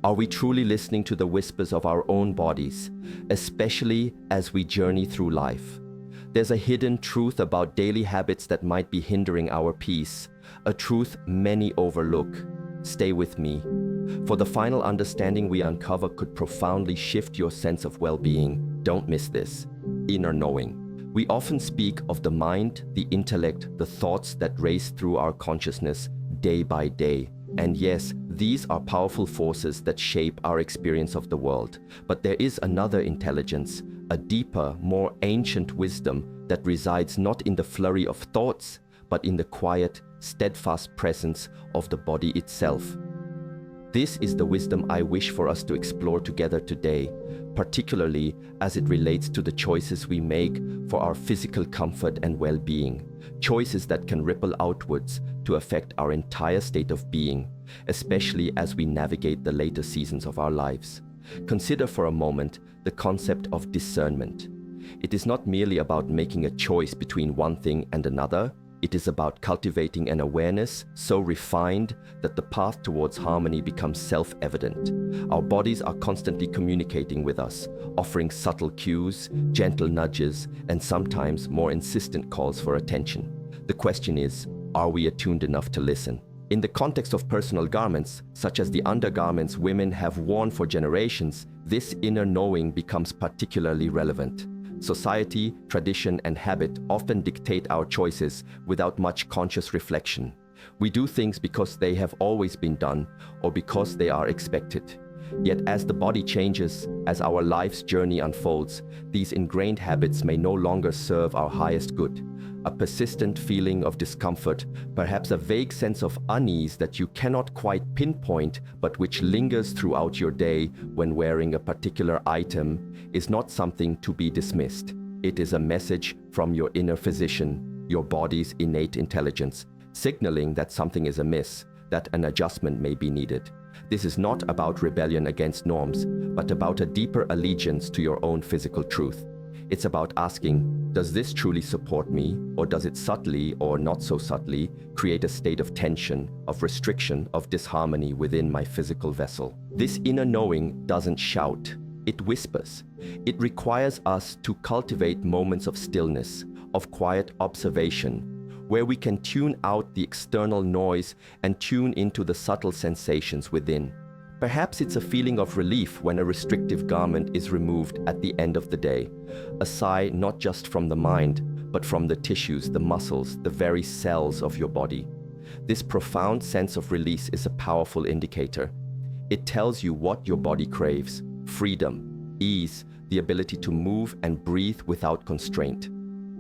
Are we truly listening to the whispers of our own bodies, especially as we journey through life? There's a hidden truth about daily habits that might be hindering our peace, a truth many overlook. Stay with me, for the final understanding we uncover could profoundly shift your sense of well-being. Don't miss this. Inner knowing. We often speak of the mind, the intellect, the thoughts that race through our consciousness day by day. And yes, these are powerful forces that shape our experience of the world. But there is another intelligence, a deeper, more ancient wisdom that resides not in the flurry of thoughts, but in the quiet, steadfast presence of the body itself. This is the wisdom I wish for us to explore together today, particularly as it relates to the choices we make for our physical comfort and well-being, choices that can ripple outwards to affect our entire state of being, especially as we navigate the later seasons of our lives. Consider for a moment the concept of discernment. It is not merely about making a choice between one thing and another. It is about cultivating an awareness so refined that the path towards harmony becomes self-evident. Our bodies are constantly communicating with us, offering subtle cues, gentle nudges, and sometimes more insistent calls for attention. The question is, are we attuned enough to listen? In the context of personal garments, such as the undergarments women have worn for generations, this inner knowing becomes particularly relevant. Society, tradition, and habit often dictate our choices without much conscious reflection. We do things because they have always been done or because they are expected. Yet as the body changes, as our life's journey unfolds, these ingrained habits may no longer serve our highest good. A persistent feeling of discomfort, perhaps a vague sense of unease that you cannot quite pinpoint but which lingers throughout your day when wearing a particular item, is not something to be dismissed. It is a message from your inner physician, your body's innate intelligence, signaling that something is amiss, that an adjustment may be needed. This is not about rebellion against norms, but about a deeper allegiance to your own physical truth. It's about asking, does this truly support me, or does it subtly, or not so subtly, create a state of tension, of restriction, of disharmony within my physical vessel? This inner knowing doesn't shout, it whispers. It requires us to cultivate moments of stillness, of quiet observation, where we can tune out the external noise and tune into the subtle sensations within. Perhaps it's a feeling of relief when a restrictive garment is removed at the end of the day, a sigh not just from the mind, but from the tissues, the muscles, the very cells of your body. This profound sense of release is a powerful indicator. It tells you what your body craves: freedom, ease, the ability to move and breathe without constraint.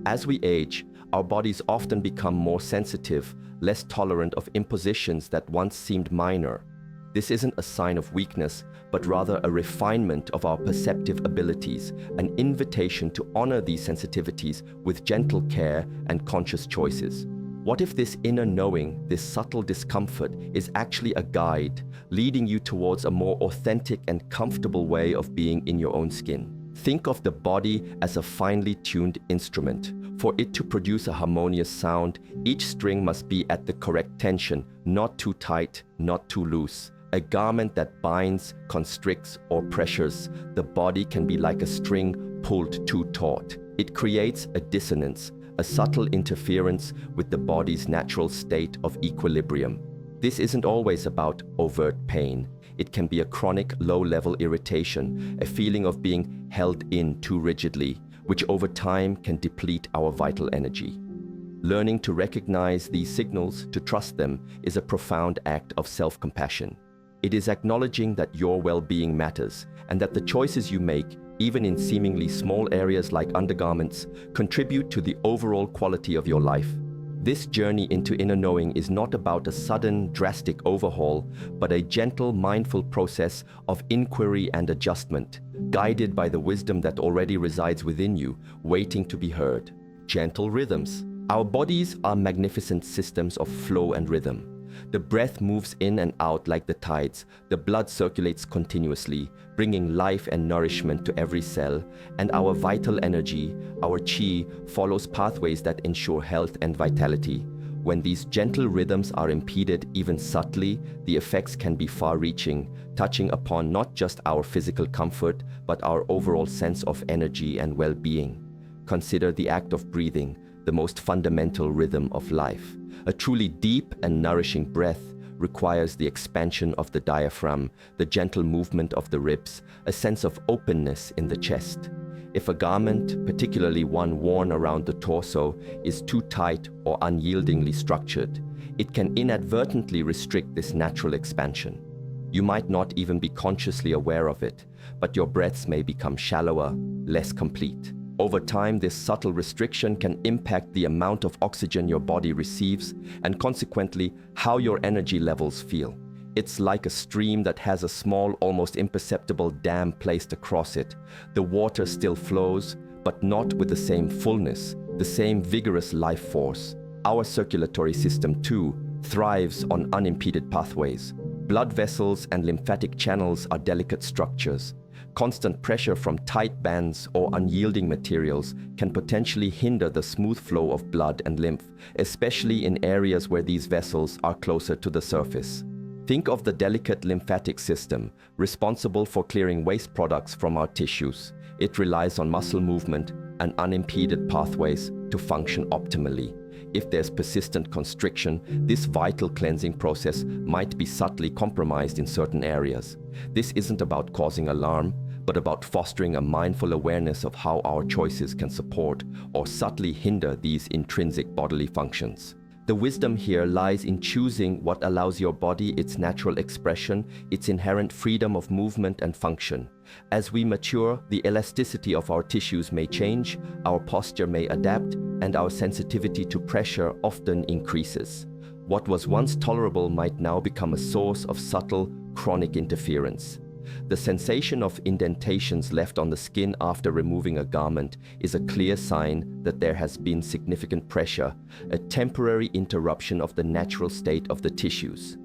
As we age, our bodies often become more sensitive, less tolerant of impositions that once seemed minor. This isn't a sign of weakness, but rather a refinement of our perceptive abilities, an invitation to honor these sensitivities with gentle care and conscious choices. What if this inner knowing, this subtle discomfort, is actually a guide, leading you towards a more authentic and comfortable way of being in your own skin? Think of the body as a finely tuned instrument. For it to produce a harmonious sound, each string must be at the correct tension, not too tight, not too loose. A garment that binds, constricts, or pressures the body can be like a string pulled too taut. It creates a dissonance, a subtle interference with the body's natural state of equilibrium. This isn't always about overt pain. It can be a chronic, low-level irritation, a feeling of being held in too rigidly, which over time can deplete our vital energy. Learning to recognize these signals, to trust them, is a profound act of self-compassion. It is acknowledging that your well-being matters and that the choices you make, even in seemingly small areas like undergarments, contribute to the overall quality of your life. This journey into inner knowing is not about a sudden, drastic overhaul, but a gentle, mindful process of inquiry and adjustment, guided by the wisdom that already resides within you, waiting to be heard. Gentle rhythms. Our bodies are magnificent systems of flow and rhythm. The breath moves in and out like the tides, the blood circulates continuously, bringing life and nourishment to every cell, and our vital energy, our chi, follows pathways that ensure health and vitality. When these gentle rhythms are impeded even subtly, the effects can be far-reaching, touching upon not just our physical comfort, but our overall sense of energy and well-being. Consider the act of breathing, the most fundamental rhythm of life. A truly deep and nourishing breath requires the expansion of the diaphragm, the gentle movement of the ribs, a sense of openness in the chest. If a garment, particularly one worn around the torso, is too tight or unyieldingly structured, it can inadvertently restrict this natural expansion. You might not even be consciously aware of it, but your breaths may become shallower, less complete. Over time, this subtle restriction can impact the amount of oxygen your body receives and consequently how your energy levels feel. It's like a stream that has a small, almost imperceptible dam placed across it. The water still flows, but not with the same fullness, the same vigorous life force. Our circulatory system, too, thrives on unimpeded pathways. Blood vessels and lymphatic channels are delicate structures. Constant pressure from tight bands or unyielding materials can potentially hinder the smooth flow of blood and lymph, especially in areas where these vessels are closer to the surface. Think of the delicate lymphatic system, responsible for clearing waste products from our tissues. It relies on muscle movement and unimpeded pathways to function optimally. If there's persistent constriction, this vital cleansing process might be subtly compromised in certain areas. This isn't about causing alarm, but about fostering a mindful awareness of how our choices can support or subtly hinder these intrinsic bodily functions. The wisdom here lies in choosing what allows your body its natural expression, its inherent freedom of movement and function. As we mature, the elasticity of our tissues may change, our posture may adapt, and our sensitivity to pressure often increases. What was once tolerable might now become a source of subtle, chronic interference. The sensation of indentations left on the skin after removing a garment is a clear sign that there has been significant pressure, a temporary interruption of the natural state of the tissues.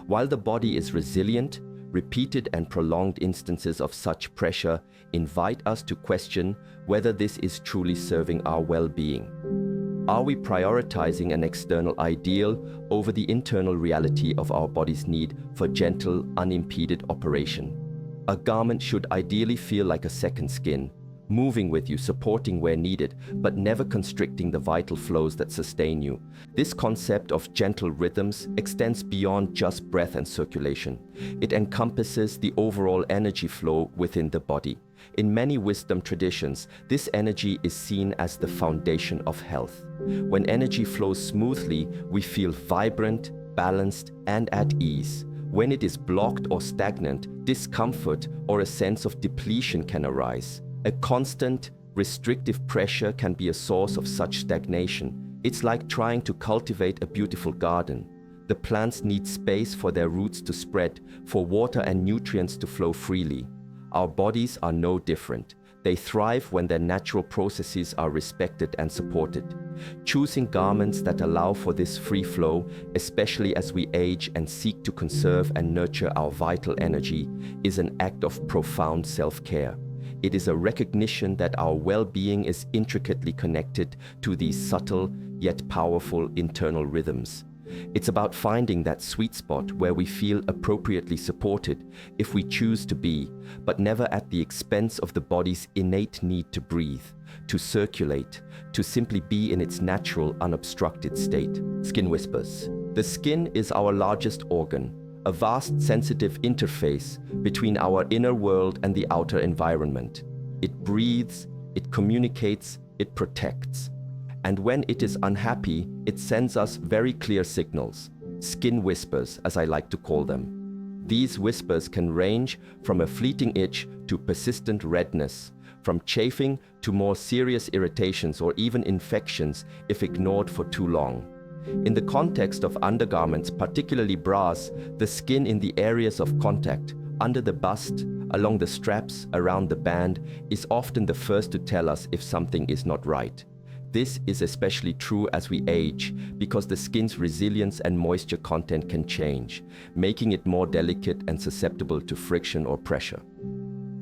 While the body is resilient, repeated and prolonged instances of such pressure invite us to question whether this is truly serving our well-being. Are we prioritizing an external ideal over the internal reality of our body's need for gentle, unimpeded operation? A garment should ideally feel like a second skin, moving with you, supporting where needed, but never constricting the vital flows that sustain you. This concept of gentle rhythms extends beyond just breath and circulation. It encompasses the overall energy flow within the body. In many wisdom traditions, this energy is seen as the foundation of health. When energy flows smoothly, we feel vibrant, balanced, and at ease. When it is blocked or stagnant, discomfort or a sense of depletion can arise. A constant, restrictive pressure can be a source of such stagnation. It's like trying to cultivate a beautiful garden. The plants need space for their roots to spread, for water and nutrients to flow freely. Our bodies are no different. They thrive when their natural processes are respected and supported. Choosing garments that allow for this free flow, especially as we age and seek to conserve and nurture our vital energy, is an act of profound self-care. It is a recognition that our well-being is intricately connected to these subtle yet powerful internal rhythms. It's about finding that sweet spot where we feel appropriately supported if we choose to be, but never at the expense of the body's innate need to breathe, to circulate, to simply be in its natural, unobstructed state. Skin whispers. The skin is our largest organ, a vast sensitive interface between our inner world and the outer environment. It breathes, it communicates, it protects. And when it is unhappy, it sends us very clear signals, skin whispers, as I like to call them. These whispers can range from a fleeting itch to persistent redness, from chafing to more serious irritations or even infections if ignored for too long. In the context of undergarments, particularly bras, the skin in the areas of contact, under the bust, along the straps, around the band, is often the first to tell us if something is not right. This is especially true as we age, because the skin's resilience and moisture content can change, making it more delicate and susceptible to friction or pressure.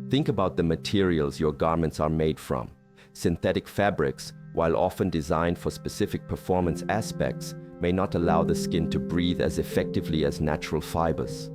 Think about the materials your garments are made from. Synthetic fabrics, while often designed for specific performance aspects, may not allow the skin to breathe as effectively as natural fibers.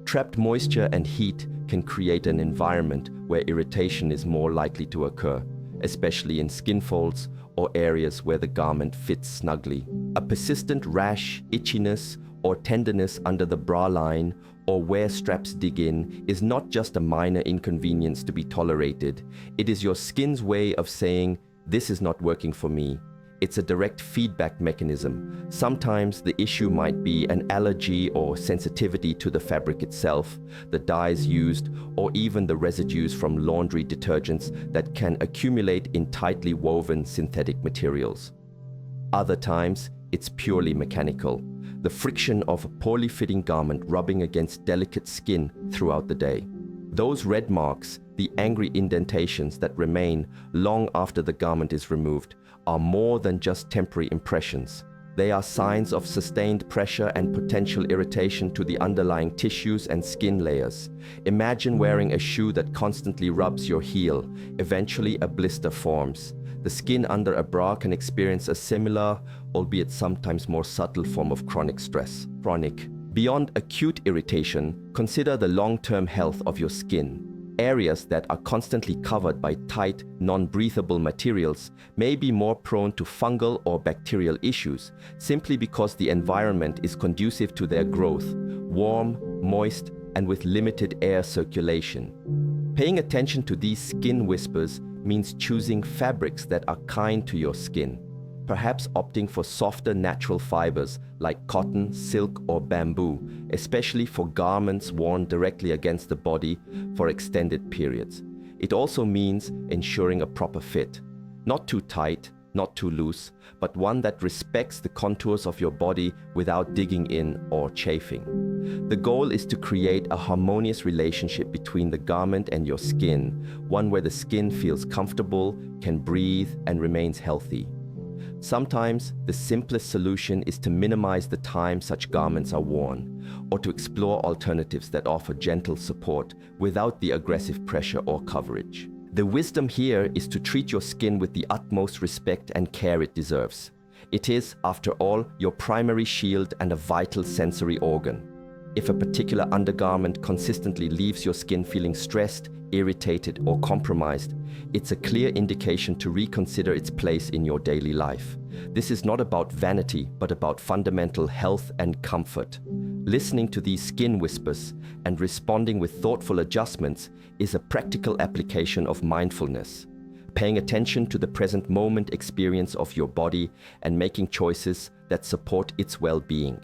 Trapped moisture and heat can create an environment where irritation is more likely to occur, especially in skin folds or areas where the garment fits snugly. A persistent rash, itchiness, or tenderness under the bra line or where straps dig in is not just a minor inconvenience to be tolerated. It is your skin's way of saying, "This is not working for me." It's a direct feedback mechanism. Sometimes the issue might be an allergy or sensitivity to the fabric itself, the dyes used, or even the residues from laundry detergents that can accumulate in tightly woven synthetic materials. Other times, it's purely mechanical, the friction of a poorly fitting garment rubbing against delicate skin throughout the day. Those red marks, the angry indentations that remain long after the garment is removed, are more than just temporary impressions. They are signs of sustained pressure and potential irritation to the underlying tissues and skin layers. Imagine wearing a shoe that constantly rubs your heel. Eventually, a blister forms. The skin under a bra can experience a similar, albeit sometimes more subtle form of chronic stress. Beyond acute irritation, consider the long-term health of your skin. Areas that are constantly covered by tight, non-breathable materials may be more prone to fungal or bacterial issues simply because the environment is conducive to their growth, warm, moist, and with limited air circulation. Paying attention to these skin whispers means choosing fabrics that are kind to your skin, perhaps opting for softer natural fibers like cotton, silk, or bamboo, especially for garments worn directly against the body for extended periods. It also means ensuring a proper fit, not too tight, not too loose, but one that respects the contours of your body without digging in or chafing. The goal is to create a harmonious relationship between the garment and your skin, one where the skin feels comfortable, can breathe, and remains healthy. Sometimes, the simplest solution is to minimize the time such garments are worn, or to explore alternatives that offer gentle support without the aggressive pressure or coverage. The wisdom here is to treat your skin with the utmost respect and care it deserves. It is, after all, your primary shield and a vital sensory organ. If a particular undergarment consistently leaves your skin feeling stressed, irritated, or compromised, it's a clear indication to reconsider its place in your daily life. This is not about vanity, but about fundamental health and comfort. Listening to these skin whispers and responding with thoughtful adjustments is a practical application of mindfulness, paying attention to the present moment experience of your body and making choices that support its well-being.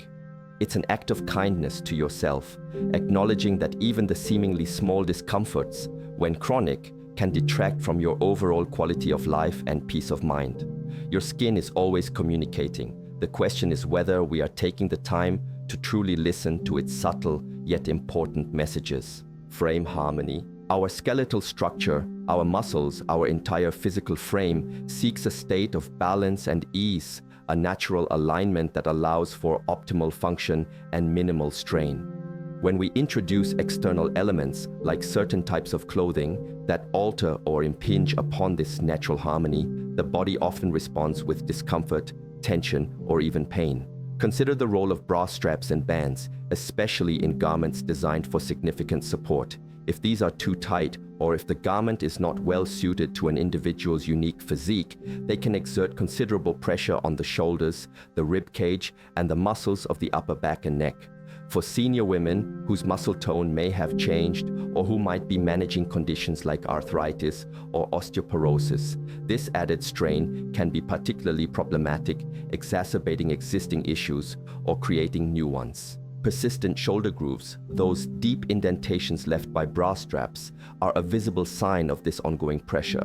It's an act of kindness to yourself, acknowledging that even the seemingly small discomforts, when chronic, can detract from your overall quality of life and peace of mind. Your skin is always communicating. The question is whether we are taking the time to truly listen to its subtle yet important messages. Frame harmony. Our skeletal structure, our muscles, our entire physical frame seeks a state of balance and ease, a natural alignment that allows for optimal function and minimal strain. When we introduce external elements, like certain types of clothing, that alter or impinge upon this natural harmony, the body often responds with discomfort, tension, or even pain. Consider the role of bra straps and bands, especially in garments designed for significant support. If these are too tight, or if the garment is not well suited to an individual's unique physique, they can exert considerable pressure on the shoulders, the rib cage, and the muscles of the upper back and neck. For senior women whose muscle tone may have changed or who might be managing conditions like arthritis or osteoporosis, this added strain can be particularly problematic, exacerbating existing issues or creating new ones. Persistent shoulder grooves, those deep indentations left by bra straps, are a visible sign of this ongoing pressure.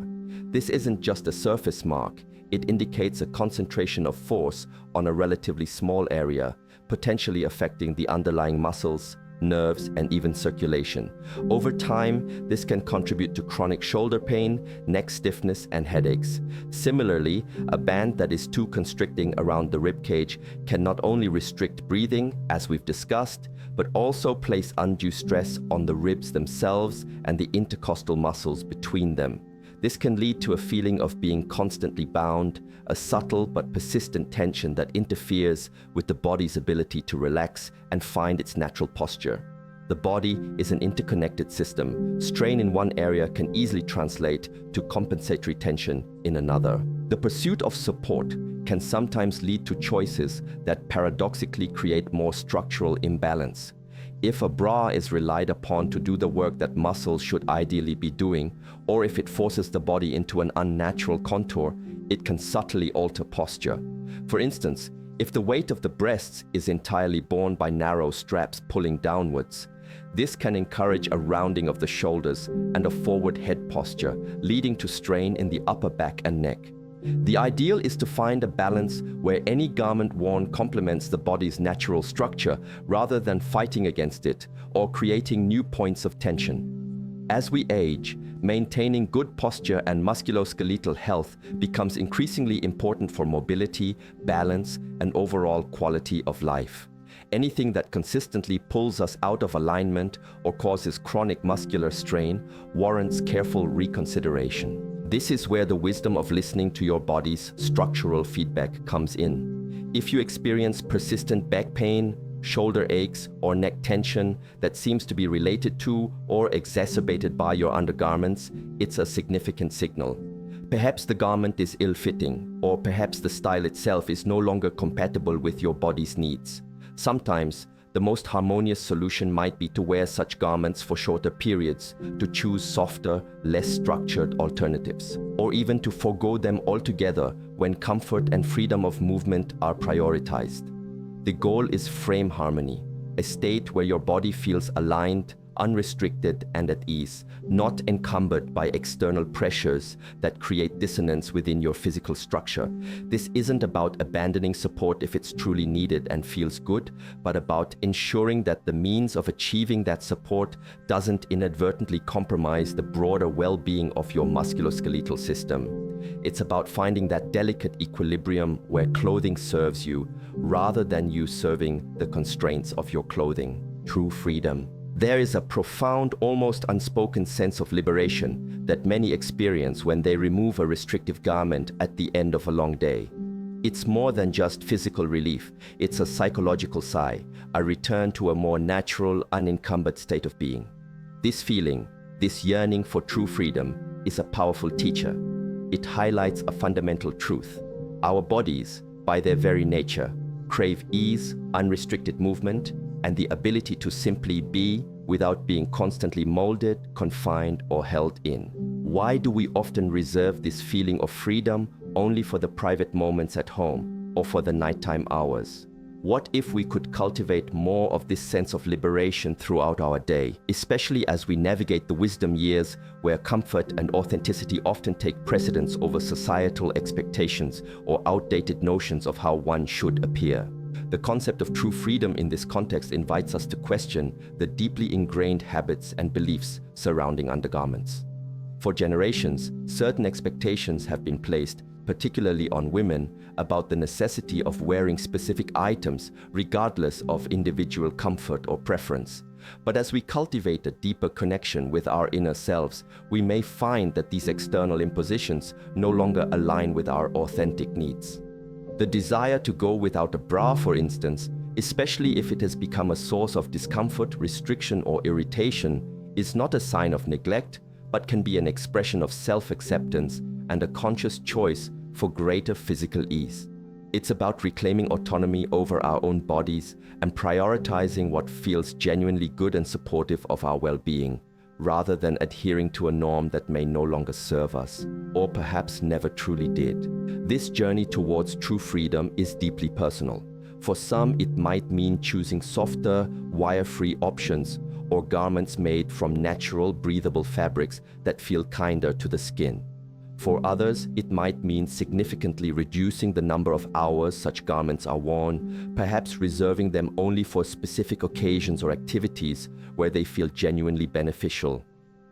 This isn't just a surface mark, it indicates a concentration of force on a relatively small area, potentially affecting the underlying muscles, nerves, and even circulation. Over time, this can contribute to chronic shoulder pain, neck stiffness, and headaches. Similarly, a band that is too constricting around the rib cage can not only restrict breathing, as we've discussed, but also place undue stress on the ribs themselves and the intercostal muscles between them. This can lead to a feeling of being constantly bound, a subtle but persistent tension that interferes with the body's ability to relax and find its natural posture. The body is an interconnected system. Strain in one area can easily translate to compensatory tension in another. The pursuit of support can sometimes lead to choices that paradoxically create more structural imbalance. If a bra is relied upon to do the work that muscles should ideally be doing, or if it forces the body into an unnatural contour, it can subtly alter posture. For instance, if the weight of the breasts is entirely borne by narrow straps pulling downwards, this can encourage a rounding of the shoulders and a forward head posture, leading to strain in the upper back and neck. The ideal is to find a balance where any garment worn complements the body's natural structure rather than fighting against it or creating new points of tension. As we age, maintaining good posture and musculoskeletal health becomes increasingly important for mobility, balance, and overall quality of life. Anything that consistently pulls us out of alignment or causes chronic muscular strain warrants careful reconsideration. This is where the wisdom of listening to your body's structural feedback comes in. If you experience persistent back pain, shoulder aches, or neck tension that seems to be related to or exacerbated by your undergarments, it's a significant signal. Perhaps the garment is ill-fitting, or perhaps the style itself is no longer compatible with your body's needs. Sometimes, the most harmonious solution might be to wear such garments for shorter periods, to choose softer, less structured alternatives, or even to forego them altogether when comfort and freedom of movement are prioritized. The goal is frame harmony, a state where your body feels aligned, unrestricted, and at ease, not encumbered by external pressures that create dissonance within your physical structure. This isn't about abandoning support if it's truly needed and feels good, but about ensuring that the means of achieving that support doesn't inadvertently compromise the broader well-being of your musculoskeletal system. It's about finding that delicate equilibrium where clothing serves you, rather than you serving the constraints of your clothing. True freedom. There is a profound, almost unspoken sense of liberation that many experience when they remove a restrictive garment at the end of a long day. It's more than just physical relief. It's a psychological sigh, a return to a more natural, unencumbered state of being. This feeling, this yearning for true freedom, is a powerful teacher. It highlights a fundamental truth. Our bodies, by their very nature, crave ease, unrestricted movement, and the ability to simply be without being constantly molded, confined, or held in. Why do we often reserve this feeling of freedom only for the private moments at home or for the nighttime hours? What if we could cultivate more of this sense of liberation throughout our day, especially as we navigate the wisdom years where comfort and authenticity often take precedence over societal expectations or outdated notions of how one should appear? The concept of true freedom in this context invites us to question the deeply ingrained habits and beliefs surrounding undergarments. For generations, certain expectations have been placed, particularly on women, about the necessity of wearing specific items regardless of individual comfort or preference. But as we cultivate a deeper connection with our inner selves, we may find that these external impositions no longer align with our authentic needs. The desire to go without a bra, for instance, especially if it has become a source of discomfort, restriction, or irritation, is not a sign of neglect, but can be an expression of self-acceptance and a conscious choice for greater physical ease. It's about reclaiming autonomy over our own bodies and prioritizing what feels genuinely good and supportive of our well-being, rather than adhering to a norm that may no longer serve us, or perhaps never truly did. This journey towards true freedom is deeply personal. For some, it might mean choosing softer, wire-free options or garments made from natural, breathable fabrics that feel kinder to the skin. For others, it might mean significantly reducing the number of hours such garments are worn, perhaps reserving them only for specific occasions or activities where they feel genuinely beneficial.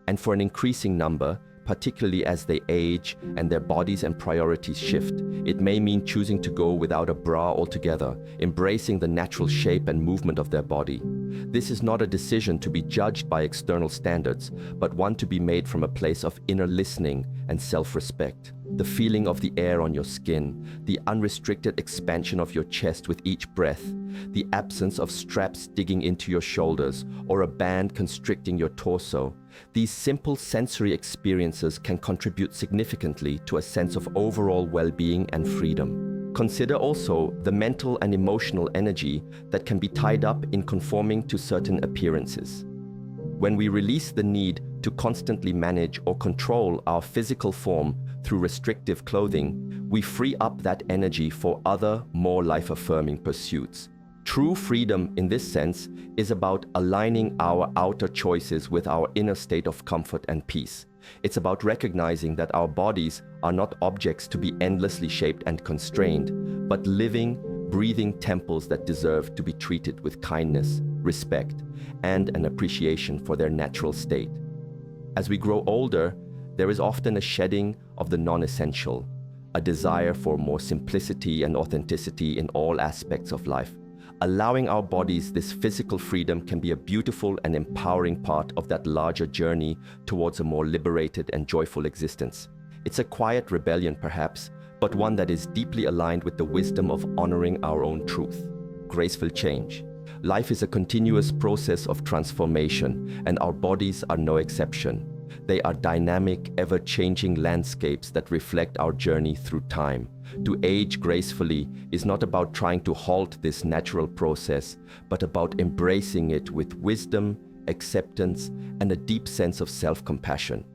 And for an increasing number, particularly as they age and their bodies and priorities shift. It may mean choosing to go without a bra altogether, embracing the natural shape and movement of their body. This is not a decision to be judged by external standards, but one to be made from a place of inner listening and self-respect. The feeling of the air on your skin, the unrestricted expansion of your chest with each breath, the absence of straps digging into your shoulders or a band constricting your torso. These simple sensory experiences can contribute significantly to a sense of overall well-being and freedom. Consider also the mental and emotional energy that can be tied up in conforming to certain appearances. When we release the need to constantly manage or control our physical form through restrictive clothing, we free up that energy for other, more life-affirming pursuits. True freedom in this sense is about aligning our outer choices with our inner state of comfort and peace. It's about recognizing that our bodies are not objects to be endlessly shaped and constrained, but living, breathing temples that deserve to be treated with kindness, respect, and an appreciation for their natural state. As we grow older, there is often a shedding of the non-essential, a desire for more simplicity and authenticity in all aspects of life. Allowing our bodies this physical freedom can be a beautiful and empowering part of that larger journey towards a more liberated and joyful existence. It's a quiet rebellion perhaps, but one that is deeply aligned with the wisdom of honoring our own truth. Graceful change. Life is a continuous process of transformation, and our bodies are no exception. They are dynamic, ever-changing landscapes that reflect our journey through time. To age gracefully is not about trying to halt this natural process, but about embracing it with wisdom, acceptance, and a deep sense of self-compassion.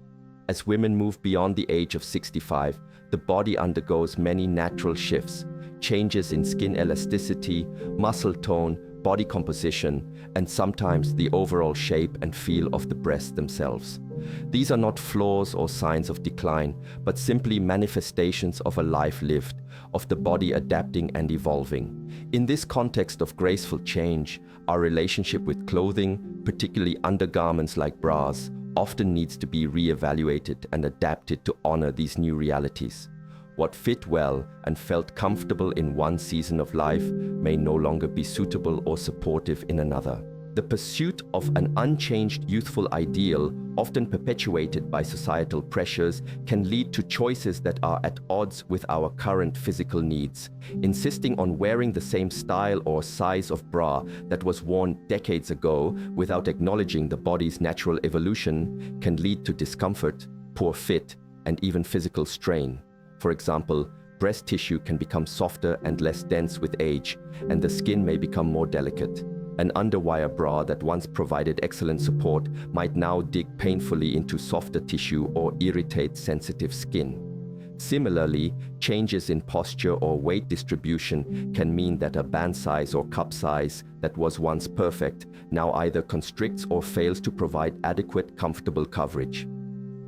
As women move beyond the age of 65, the body undergoes many natural shifts, changes in skin elasticity, muscle tone, body composition, and sometimes the overall shape and feel of the breasts themselves. These are not flaws or signs of decline, but simply manifestations of a life lived, of the body adapting and evolving. In this context of graceful change, our relationship with clothing, particularly undergarments like bras, often needs to be re-evaluated and adapted to honor these new realities. What fit well and felt comfortable in one season of life may no longer be suitable or supportive in another. The pursuit of an unchanged youthful ideal, often perpetuated by societal pressures, can lead to choices that are at odds with our current physical needs. Insisting on wearing the same style or size of bra that was worn decades ago without acknowledging the body's natural evolution can lead to discomfort, poor fit, and even physical strain. For example, breast tissue can become softer and less dense with age, and the skin may become more delicate. An underwire bra that once provided excellent support might now dig painfully into softer tissue or irritate sensitive skin. Similarly, changes in posture or weight distribution can mean that a band size or cup size that was once perfect now either constricts or fails to provide adequate, comfortable coverage.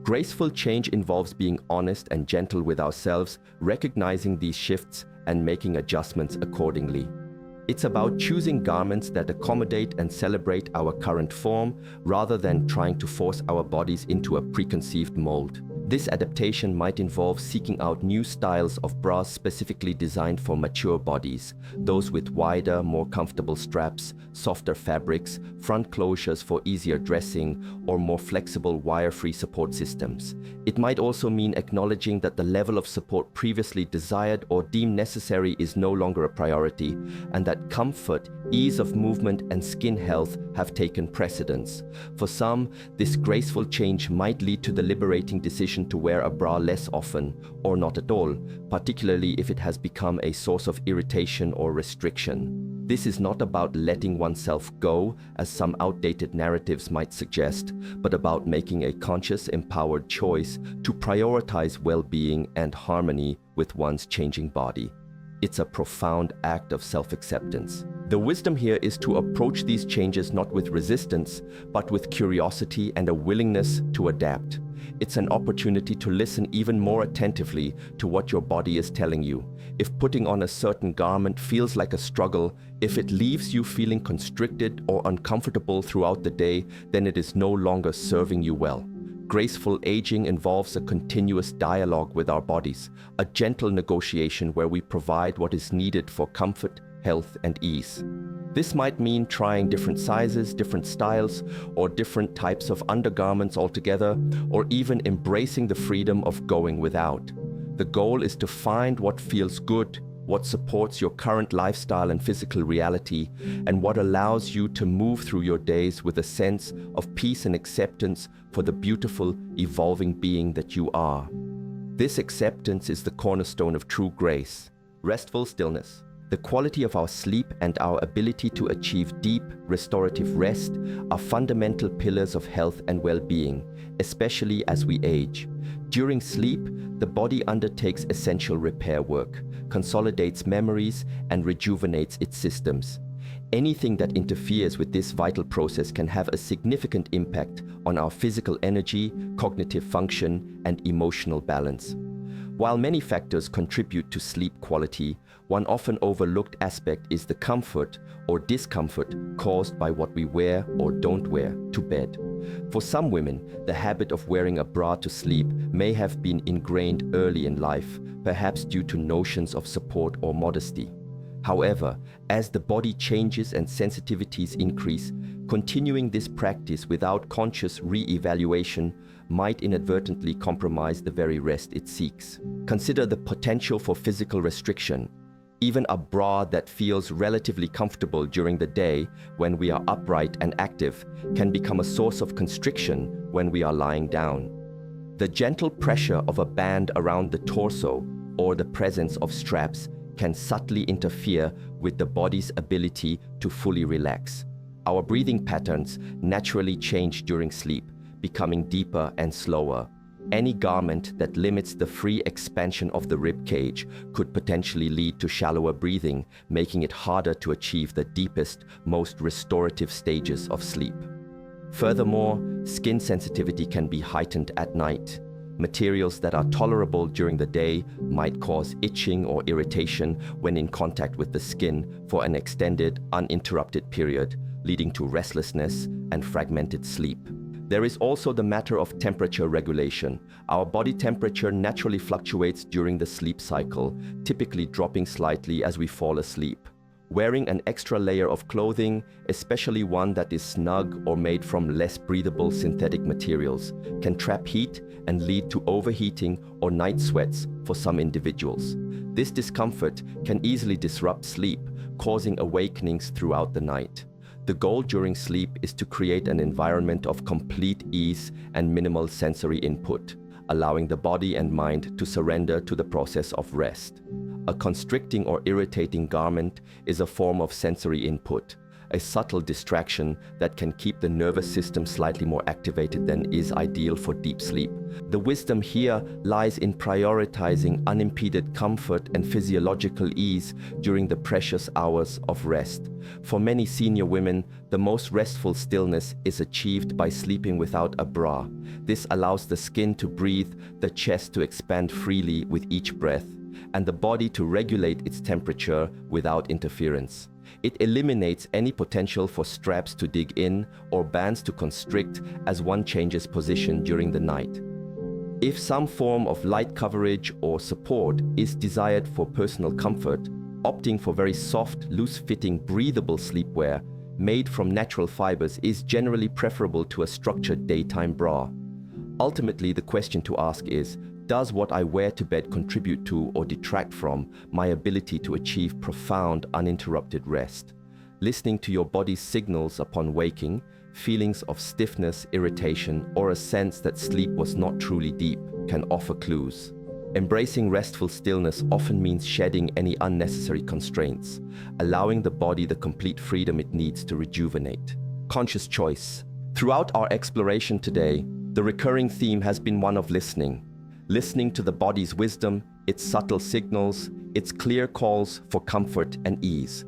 Graceful change involves being honest and gentle with ourselves, recognizing these shifts and making adjustments accordingly. It's about choosing garments that accommodate and celebrate our current form rather than trying to force our bodies into a preconceived mold. This adaptation might involve seeking out new styles of bras specifically designed for mature bodies, those with wider, more comfortable straps, softer fabrics, front closures for easier dressing, or more flexible wire-free support systems. It might also mean acknowledging that the level of support previously desired or deemed necessary is no longer a priority, and that comfort, ease of movement, and skin health have taken precedence. For some, this graceful change might lead to the liberating decision to wear a bra less often, or not at all, particularly if it has become a source of irritation or restriction. This is not about letting oneself go, as some outdated narratives might suggest, but about making a conscious, empowered choice to prioritize well-being and harmony with one's changing body. It's a profound act of self-acceptance. The wisdom here is to approach these changes not with resistance, but with curiosity and a willingness to adapt. It's an opportunity to listen even more attentively to what your body is telling you. If putting on a certain garment feels like a struggle, if it leaves you feeling constricted or uncomfortable throughout the day, then it is no longer serving you well. Graceful aging involves a continuous dialogue with our bodies, a gentle negotiation where we provide what is needed for comfort, health, and ease. This might mean trying different sizes, different styles, or different types of undergarments altogether, or even embracing the freedom of going without. The goal is to find what feels good, what supports your current lifestyle and physical reality, and what allows you to move through your days with a sense of peace and acceptance for the beautiful, evolving being that you are. This acceptance is the cornerstone of true grace. Restful stillness. The quality of our sleep and our ability to achieve deep, restorative rest are fundamental pillars of health and well-being, especially as we age. During sleep, the body undertakes essential repair work, consolidates memories, and rejuvenates its systems. Anything that interferes with this vital process can have a significant impact on our physical energy, cognitive function, and emotional balance. While many factors contribute to sleep quality, one often overlooked aspect is the comfort or discomfort caused by what we wear or don't wear to bed. For some women, the habit of wearing a bra to sleep may have been ingrained early in life, perhaps due to notions of support or modesty. However, as the body changes and sensitivities increase, continuing this practice without conscious re-evaluation might inadvertently compromise the very rest it seeks. Consider the potential for physical restriction. Even a bra that feels relatively comfortable during the day when we are upright and active can become a source of constriction when we are lying down. The gentle pressure of a band around the torso or the presence of straps can subtly interfere with the body's ability to fully relax. Our breathing patterns naturally change during sleep, becoming deeper and slower. Any garment that limits the free expansion of the rib cage could potentially lead to shallower breathing, making it harder to achieve the deepest, most restorative stages of sleep. Furthermore, skin sensitivity can be heightened at night. Materials that are tolerable during the day might cause itching or irritation when in contact with the skin for an extended, uninterrupted period, leading to restlessness and fragmented sleep. There is also the matter of temperature regulation. Our body temperature naturally fluctuates during the sleep cycle, typically dropping slightly as we fall asleep. Wearing an extra layer of clothing, especially one that is snug or made from less breathable synthetic materials, can trap heat and lead to overheating or night sweats for some individuals. This discomfort can easily disrupt sleep, causing awakenings throughout the night. The goal during sleep is to create an environment of complete ease and minimal sensory input, allowing the body and mind to surrender to the process of rest. A constricting or irritating garment is a form of sensory input, a subtle distraction that can keep the nervous system slightly more activated than is ideal for deep sleep. The wisdom here lies in prioritizing unimpeded comfort and physiological ease during the precious hours of rest. For many senior women, the most restful stillness is achieved by sleeping without a bra. This allows the skin to breathe, the chest to expand freely with each breath, and the body to regulate its temperature without interference. It eliminates any potential for straps to dig in or bands to constrict as one changes position during the night. If some form of light coverage or support is desired for personal comfort, opting for very soft, loose-fitting, breathable sleepwear made from natural fibers is generally preferable to a structured daytime bra. Ultimately, the question to ask is, does what I wear to bed contribute to or detract from my ability to achieve profound, uninterrupted rest? Listening to your body's signals upon waking, feelings of stiffness, irritation, or a sense that sleep was not truly deep can offer clues. Embracing restful stillness often means shedding any unnecessary constraints, allowing the body the complete freedom it needs to rejuvenate. Conscious choice. Throughout our exploration today, the recurring theme has been one of listening. Listening to the body's wisdom, its subtle signals, its clear calls for comfort and ease.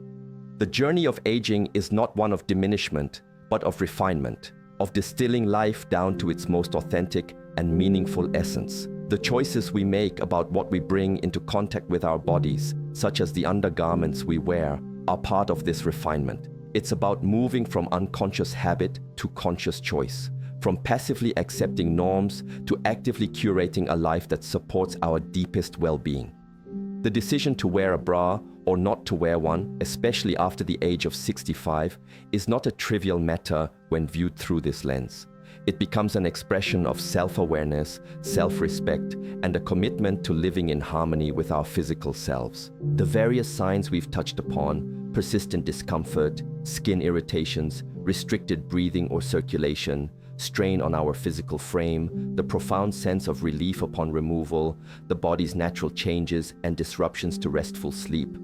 The journey of aging is not one of diminishment, but of refinement, of distilling life down to its most authentic and meaningful essence. The choices we make about what we bring into contact with our bodies, such as the undergarments we wear, are part of this refinement. It's about moving from unconscious habit to conscious choice, from passively accepting norms to actively curating a life that supports our deepest well-being. The decision to wear a bra or not to wear one, especially after the age of 65, is not a trivial matter when viewed through this lens. It becomes an expression of self-awareness, self-respect, and a commitment to living in harmony with our physical selves. The various signs we've touched upon, persistent discomfort, skin irritations, restricted breathing or circulation, strain on our physical frame, the profound sense of relief upon removal, the body's natural changes and disruptions to restful sleep,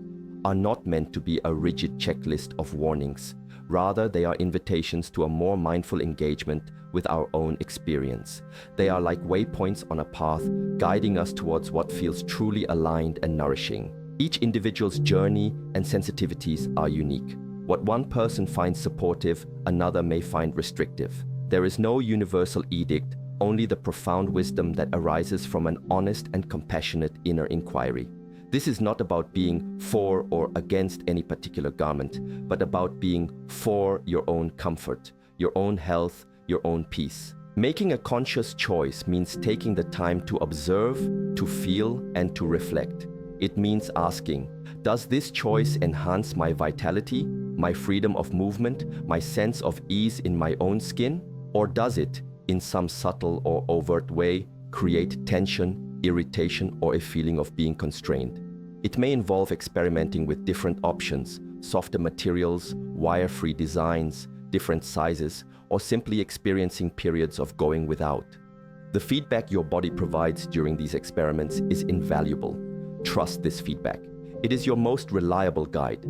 are not meant to be a rigid checklist of warnings. Rather, they are invitations to a more mindful engagement with our own experience. They are like waypoints on a path, guiding us towards what feels truly aligned and nourishing. Each individual's journey and sensitivities are unique. What one person finds supportive, another may find restrictive. There is no universal edict, only the profound wisdom that arises from an honest and compassionate inner inquiry. This is not about being for or against any particular garment, but about being for your own comfort, your own health, your own peace. Making a conscious choice means taking the time to observe, to feel, and to reflect. It means asking, does this choice enhance my vitality, my freedom of movement, my sense of ease in my own skin? Or does it, in some subtle or overt way, create tension, irritation, or a feeling of being constrained? It may involve experimenting with different options, softer materials, wire-free designs, different sizes, or simply experiencing periods of going without. The feedback your body provides during these experiments is invaluable. Trust this feedback. It is your most reliable guide.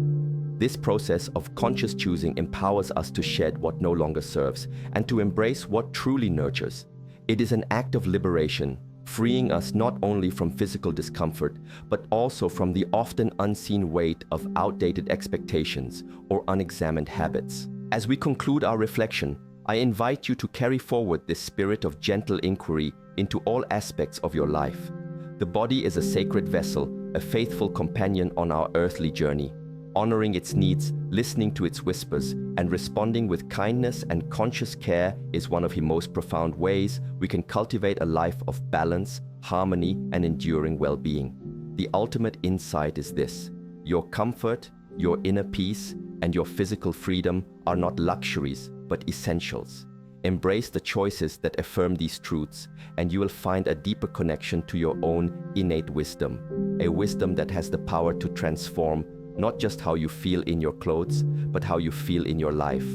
This process of conscious choosing empowers us to shed what no longer serves and to embrace what truly nurtures. It is an act of liberation, freeing us not only from physical discomfort, but also from the often unseen weight of outdated expectations or unexamined habits. As we conclude our reflection, I invite you to carry forward this spirit of gentle inquiry into all aspects of your life. The body is a sacred vessel, a faithful companion on our earthly journey. Honoring its needs, listening to its whispers, and responding with kindness and conscious care is one of the most profound ways we can cultivate a life of balance, harmony, and enduring well-being. The ultimate insight is this: your comfort, your inner peace, and your physical freedom are not luxuries, but essentials. Embrace the choices that affirm these truths, and you will find a deeper connection to your own innate wisdom, a wisdom that has the power to transform not just how you feel in your clothes, but how you feel in your life.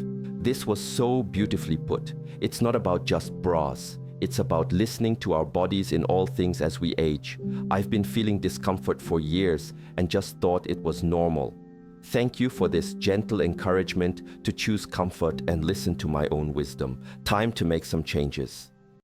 This was so beautifully put. It's not about just bras. It's about listening to our bodies in all things as we age. I've been feeling discomfort for years and just thought it was normal. Thank you for this gentle encouragement to choose comfort and listen to my own wisdom. Time to make some changes.